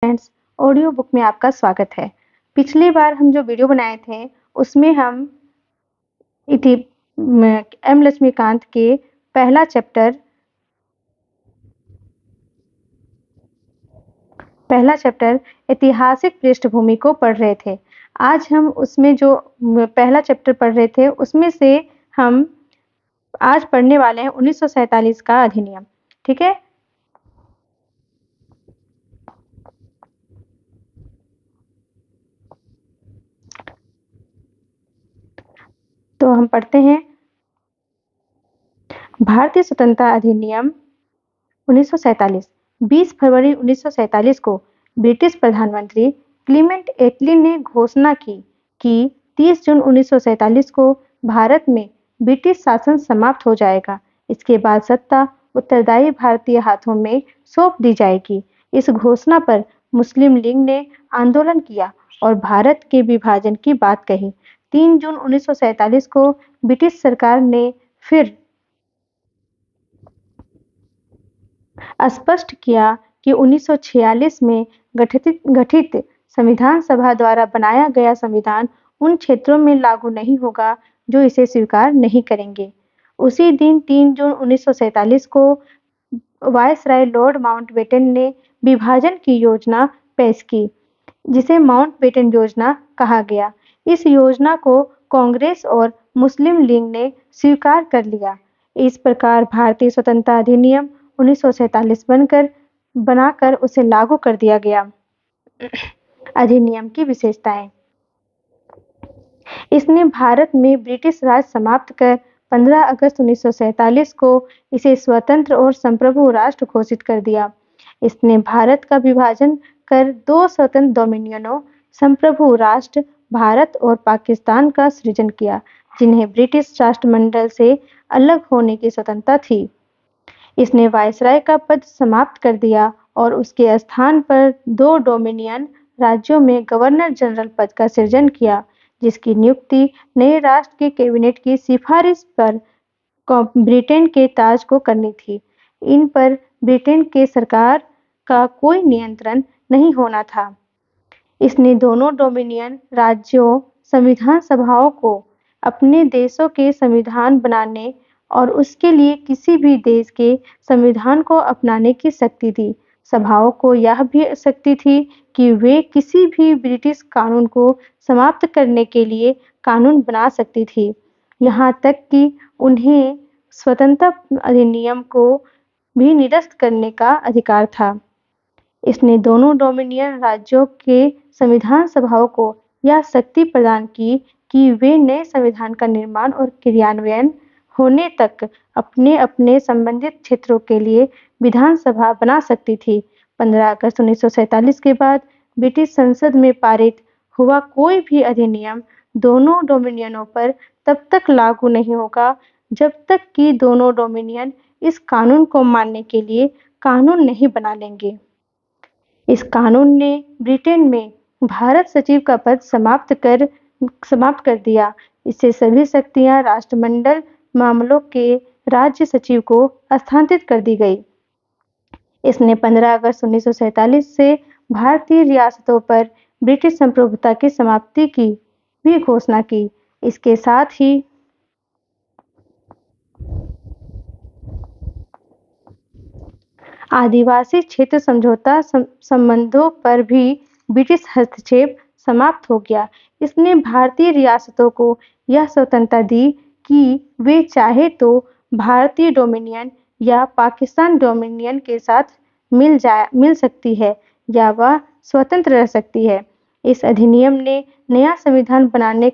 Friends, audio book में आपका स्वागत है। पिछली बार हम जो वीडियो बनाए थे उसमें हम इति एम लक्ष्मीकांत के पहला चैप्टर ऐतिहासिक पृष्ठभूमि को पढ़ रहे थे। आज हम उसमें जो पहला चैप्टर पढ़ रहे थे उसमें से हम आज पढ़ने वाले हैं 1947 का अधिनियम। ठीक है, तो हम पढ़ते हैं। भारतीय स्वतंत्रता अधिनियम 1947। 20 फरवरी 1947 को ब्रिटिश प्रधानमंत्री क्लीमेंट एटली ने घोषणा की कि 30 जून 1947 को भारत में ब्रिटिश शासन समाप्त हो जाएगा। इसके बाद सत्ता उत्तरदायी भारतीय हाथों में सौंप दी जाएगी। इस घोषणा पर मुस्लिम लीग ने आंदोलन किया और भारत के विभाजन की बात कही। 3 जून 1947 को ब्रिटिश सरकार ने फिर स्पष्ट किया कि 1946 में गठित संविधान सभा द्वारा बनाया गया संविधान उन क्षेत्रों में लागू नहीं होगा जो इसे स्वीकार नहीं करेंगे। उसी दिन 3 जून 1947 को वायसराय लॉर्ड माउंटबेटन ने विभाजन की योजना पेश की, जिसे माउंटबेटन योजना कहा गया। इस योजना को कांग्रेस और मुस्लिम लीग ने स्वीकार कर लिया। इस प्रकार भारतीय स्वतंत्रता अधिनियम 1947 बनाकर उसे लागू कर दिया गया। अधिनियम की विशेषताएं। इसने भारत में ब्रिटिश राज समाप्त कर 15 अगस्त 1947 को इसे स्वतंत्र और संप्रभु राष्ट्र घोषित कर दिया। इसने भारत का विभाजन कर 2 स्वतंत्र डोमिनियनों, संप्रभु राष्ट्र भारत और पाकिस्तान का सृजन किया, जिन्हें ब्रिटिश राष्ट्रमंडल से अलग होने की स्वतंत्रता थी। इसने वायसराय का पद समाप्त कर दिया और उसके स्थान पर 2 डोमिनियन राज्यों में गवर्नर जनरल पद का सृजन किया, जिसकी नियुक्ति नए राष्ट्र के कैबिनेट की सिफारिश पर ब्रिटेन के ताज को करनी थी। इन पर ब्रिटेन के सरकार का कोई नियंत्रण नहीं होना था। इसने दोनों डोमिनियन राज्यों संविधान सभाओं को अपने देशों के संविधान बनाने और उसके लिए किसी भी देश के संविधान को अपनाने की शक्ति दी। सभाओं को यह भी शक्ति थी कि वे किसी भी ब्रिटिश कानून को समाप्त करने के लिए कानून बना सकती थी, यहाँ तक कि उन्हें स्वतंत्रता अधिनियम को भी निरस्त करने का अधिकार था। इसने दोनों डोमिनियन राज्यों के संविधान सभाओं को यह शक्ति प्रदान की कि वे नए संविधान का निर्माण और क्रियान्वयन होने तक अपने अपने संबंधित क्षेत्रों के लिए विधानसभा बना सकती थी। 15 अगस्त 1947 के बाद ब्रिटिश संसद में पारित हुआ कोई भी अधिनियम दोनों डोमिनियनों पर तब तक लागू नहीं होगा जब तक कि दोनों डोमिनियन इस कानून को मानने के लिए कानून नहीं बना लेंगे। इस कानून ने ब्रिटेन में भारत सचिव का पद समाप्त कर दिया। इससे सभी शक्तियां राष्ट्रमंडल मामलों के राज्य सचिव को हस्तांतरित कर दी गई। इसने 15 अगस्त 1947 से भारतीय रियासतों पर ब्रिटिश संप्रभुता की समाप्ति की भी घोषणा की। इसके साथ ही आदिवासी क्षेत्र समझौता संबंधों पर भी ब्रिटिश हस्तक्षेप समाप्त हो गया। इसने भारतीय रियासतों को यह स्वतंत्रता दी कि वे चाहे तो भारतीय डोमिनियन या पाकिस्तान डोमिनियन के साथ मिल सकती है या वह स्वतंत्र रह सकती है। इस अधिनियम ने नया संविधान बनने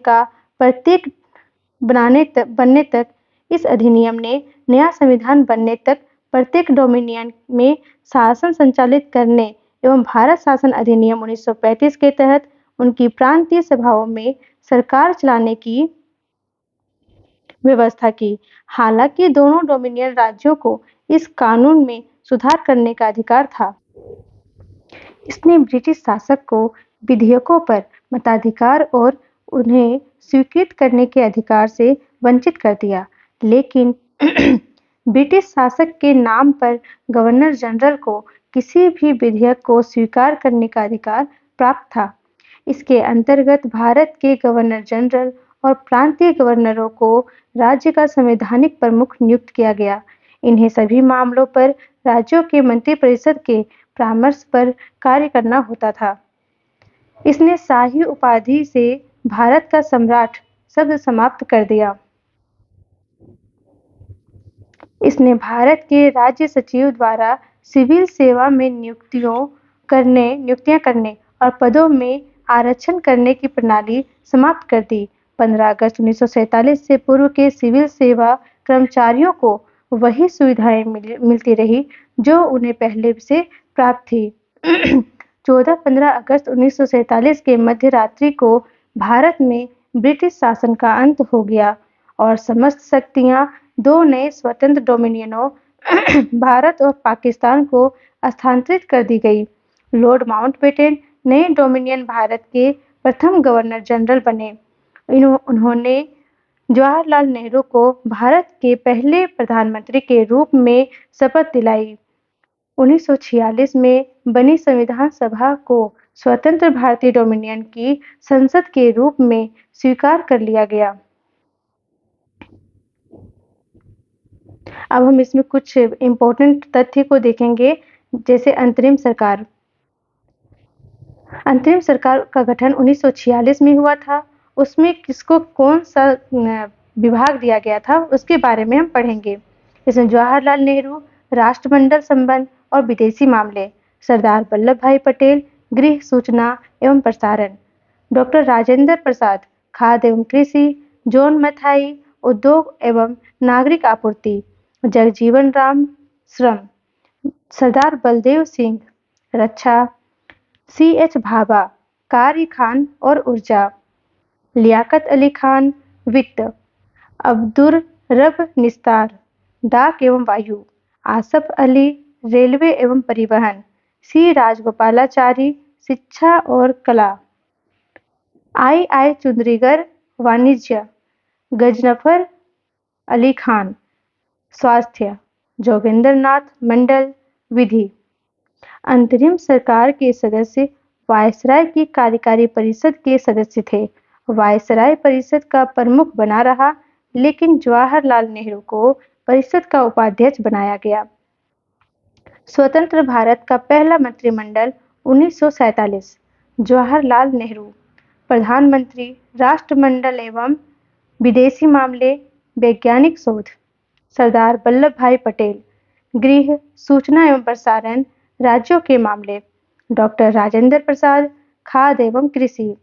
तक प्रत्येक डोमिनियन में शासन संचालित करने एवं भारत शासन अधिनियम 1935 के तहत उनकी प्रांतीय सभाओं में सरकार चलाने की व्यवस्था की। हालांकि दोनों डोमिनियन राज्यों को इस कानून में सुधार करने का अधिकार था। इसने ब्रिटिश शासक को विधेयकों पर मताधिकार और उन्हें स्वीकृत करने के अधिकार से वंचित कर दिया, लेकिन ब्रिटिश शासक के नाम पर गवर्नर जनरल को किसी भी विधेयक को स्वीकार करने का अधिकार प्राप्त था। इसके अंतर्गत भारत के गवर्नर जनरल और प्रांतीय गवर्नरों को राज्य का संवैधानिक प्रमुख नियुक्त किया गया। इन्हें सभी मामलों पर राज्यों के मंत्रिपरिषद के परामर्श पर कार्य करना होता था। इसने शाही उपाधि से भारत का सम्राट शब्द समाप्त कर दिया। इसने भारत के राज्य सचिव द्वारा सिविल सेवा में नियुक्तियां करने और पदों में आरक्षण करने की प्रणाली समाप्त कर दी। 15 अगस्त 1947 से पूर्व के सिविल सेवा कर्मचारियों को वही सुविधाएं मिलती रही जो उन्हें पहले से प्राप्त थी। 14-15 अगस्त 1947 के मध्य रात्रि को भारत में ब्रिटिश शासन का अंत हो गया और समस्त शक्तियां दो नए स्वतंत्र डोमिनियनों भारत और पाकिस्तान को स्थानांतरित कर दी गई। लॉर्ड माउंटबेटन नए डोमिनियन भारत के प्रथम गवर्नर जनरल बने। उन्होंने जवाहरलाल नेहरू को भारत के पहले प्रधानमंत्री के रूप में शपथ दिलाई। 1946 में बनी संविधान सभा को स्वतंत्र भारतीय डोमिनियन की संसद के रूप में स्वीकार कर लिया गया। अब हम इसमें कुछ इम्पोर्टेंट तथ्य को देखेंगे, जैसे अंतरिम सरकार। अंतरिम सरकार का गठन 1946 में हुआ था। उसमें किसको कौन सा विभाग दिया गया था उसके बारे में हम पढ़ेंगे। इसमें जवाहरलाल नेहरू राष्ट्रमंडल संबंध और विदेशी मामले, सरदार वल्लभ भाई पटेल गृह सूचना एवं प्रसारण, डॉक्टर राजेंद्र प्रसाद खाद्य एवं कृषि, जॉन मथाई उद्योग एवं नागरिक आपूर्ति, जगजीवन राम श्रम, सरदार बलदेव सिंह रक्षा, C.H. भाभा कार्य खान और ऊर्जा, लियाकत अली खान वित्त, अब्दुर रब निस्तार डाक एवं वायु, आसफ अली रेलवे एवं परिवहन, C. राजगोपालाचारी शिक्षा और कला, I. चुंद्रीगर वाणिज्य, गजनफर अली खान स्वास्थ्य, जोगेंद्र नाथ मंडल विधि। अंतरिम सरकार के सदस्य वायसराय की कार्यकारी परिषद के सदस्य थे। वायसराय परिषद का प्रमुख बना रहा, लेकिन जवाहरलाल नेहरू को परिषद का उपाध्यक्ष बनाया गया। स्वतंत्र भारत का पहला मंत्रिमंडल 1947। जवाहरलाल नेहरू प्रधानमंत्री, राष्ट्रमंडल एवं विदेशी मामले, वैज्ञानिक शोध, सरदार वल्लभ भाई पटेल गृह सूचना एवं प्रसारण, राज्यों के मामले, डॉक्टर राजेंद्र प्रसाद खाद्य एवं कृषि,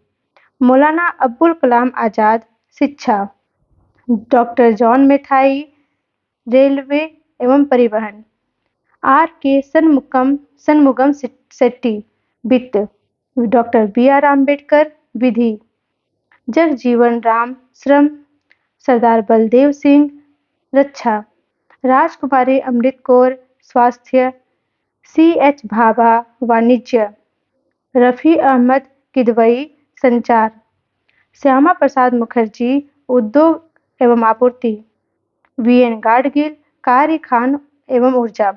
मौलाना अब्बुल कलाम आजाद शिक्षा, डॉक्टर जॉन मेथाई रेलवे एवं परिवहन, R.K. सनमुगम शेट्टी वित्त, डॉक्टर B.R. आम्बेडकर विधि, जगजीवन राम श्रम, सरदार बलदेव सिंह रक्षा, राजकुमारी अमृत कौर स्वास्थ्य, C.H. भाभा वाणिज्य, रफी अहमद किदवई संचार, श्यामा प्रसाद मुखर्जी उद्योग एवं आपूर्ति, V.N. गाडगिल कार्य खान एवं ऊर्जा।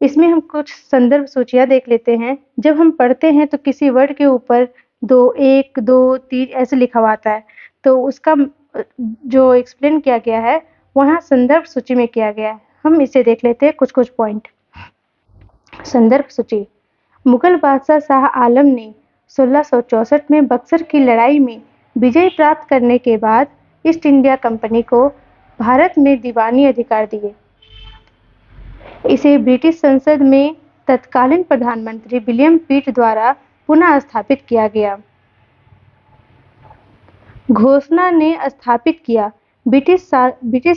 इसमें हम कुछ संदर्भ सूचियां देख लेते हैं। जब हम पढ़ते हैं तो किसी वर्ड के ऊपर 1, 2, 3 ऐसे लिखा हुआ आता है, तो उसका जो एक्सप्लेन किया गया है वहाँ संदर्भ सूची में किया गया है। हम इसे देख लेते हैं कुछ पॉइंट। संदर्भ सूची। मुगल बादशाह शाह आलम ने 1664 में बक्सर की लड़ाई में विजय प्राप्त करने के बाद ईस्ट इंडिया कंपनी को भारत में दीवानी अधिकार दिए। इसे ब्रिटिश संसद में तत्कालीन प्रधानमंत्री विलियम पिट द्वारा पुनः स्थापित किया गया। घोषणा ने स्थापित किया। ब्रिटिश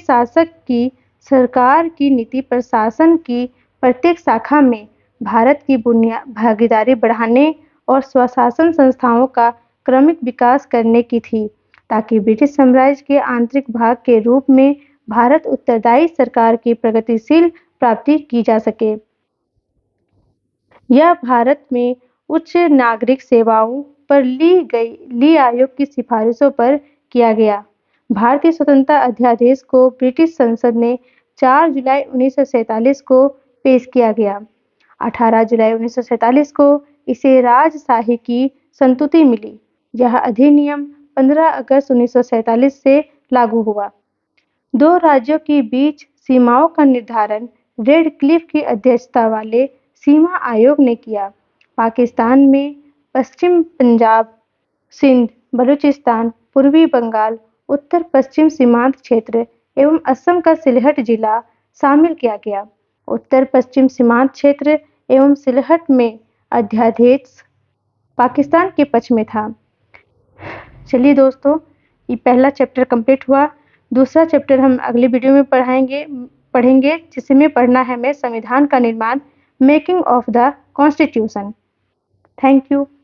शासक की सरकार की नीति प्रशासन की प्रत्येक शाखा में भारत की भागीदारी बढ़ाने और स्वशासन संस्थाओं का क्रमिक विकास करने की थी, ताकि ब्रिटिश साम्राज्य के आंतरिक भाग के रूप में भारत उत्तरदायी सरकार की प्रगतिशील प्राप्ति की जा सके। यह भारत में उच्च नागरिक सेवाओं पर ली आयोग की सिफारिशों पर किया गया। भारतीय स्वतंत्रता अध्यादेश को ब्रिटिश संसद ने 4 जुलाई 1947 को पेश किया गया। 18 जुलाई 1947 को इसे राजशाही की संतुति मिली। यह अधिनियम 15 अगस्त 1947 से लागू हुआ। दो राज्यों के बीच सीमाओं का निर्धारण रेड क्लिफ की अध्यक्षता वाले सीमा आयोग ने किया। पाकिस्तान में पश्चिम पंजाब, सिंध, बलूचिस्तान, पूर्वी बंगाल, उत्तर पश्चिम सीमांत क्षेत्र एवं असम का सिलहट जिला शामिल किया गया। उत्तर पश्चिम सीमांत क्षेत्र एवं सिलहट में अध्यादेश पाकिस्तान के पक्ष में था। चलिए दोस्तों, ये पहला चैप्टर कंप्लीट हुआ। दूसरा चैप्टर हम अगले वीडियो में पढ़ेंगे जिसमें पढ़ना है हमें संविधान का निर्माण, making of the constitution. Thank you.